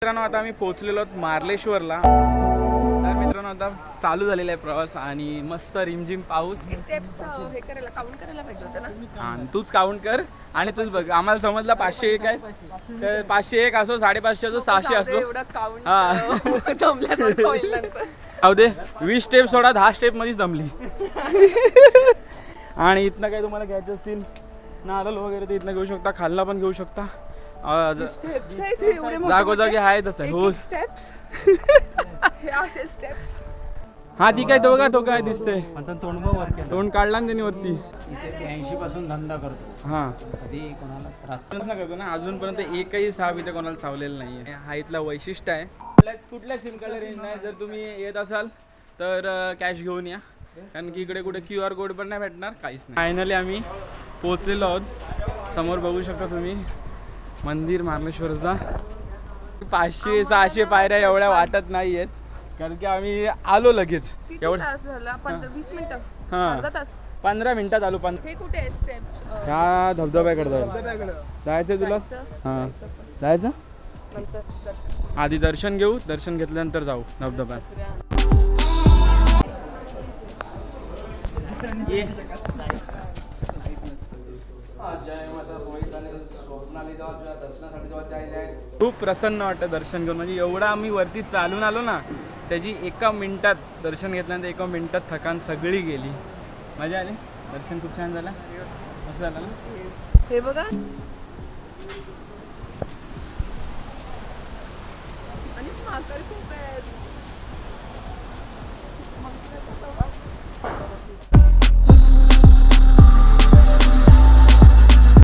मित्रांनो आता आम्ही पोहोचलेलो आहोत मार्लेश्वरला. तर मित्रांनो आता चालू झालेला आहे प्रवास आणि मस्त रिमझिम पाऊस. स्टेप्स हे करायला काउंट करायला पाहिजे होतं ना. आणि तूच काउंट कर आणि तूच बघ. आम्हाला समजला 501 आहे तर 501 असो 550 असो 600 असो. एवढं काउंट दमल्यासारखं होईल नंतर. जाऊ दे 20 स्टेप सोडा 10 स्टेप मध्येच दमली. आणि इथनं काही तुम्हाला घ्यायचं असतील नारळ वगैरे ते इथनं घेऊ शकता, खालना पण घेऊ शकता. स्टेप्स आहेत हे एवढे मोठे जागोजागी आहेतच आहे. हो स्टेप्स हे असे स्टेप्स. हा ठीक आहे. तो का तो काय दिसते तोंड तोंड काढला ना त्यांनी वरती. 80 पासून धंदा करतो. हा कधी कोणाला त्रास ना करतो ना. अजूनपर्यंत एकही साप इथे कोणाला चावलेलं नाहीये. हा इथला वैशिष्ट्य आहे. कुठल्या सिम कार्ड रेंज नाही. जर तुम्ही येत असाल तर कॅश घेऊन या, कारण की इकडे कुठे QR कोड पण नाही भेटणार, काहीच नाही. फायनली आम्ही पोहोचलेलो आहोत. समोर बघू शकता तुम्ही मंदिर मार्लेश्वरचा. 500-600 पायऱ्या एवढ्या वाटत नाही आहेत, कारण की आम्ही आलो लगेच. किती एवढं तास झाला? 15-20 मिनिटं. हां अर्धा तास. 15 मिनिटात आलो. हे कुठे आहेत स्टेप्स? ह्या धबधब्याकडे जायचं तुला? हां जायचं. नंतर आधी दर्शन घेऊ, दर्शन घेतल्यानंतर जाऊ धबधब्यात. खूप प्रसन्न वाटतं दर्शन घेऊन. म्हणजे एवढा आम्ही वरती चालून आलो ना, त्याची 1 मिनिटात दर्शन घेतल्यानंतर 1 मिनिटात थकान सगळी गेली. मजा आली. दर्शन खूप छान झालं. मस्त झालं ना. हे बघा आणि माकड खूप आहेत.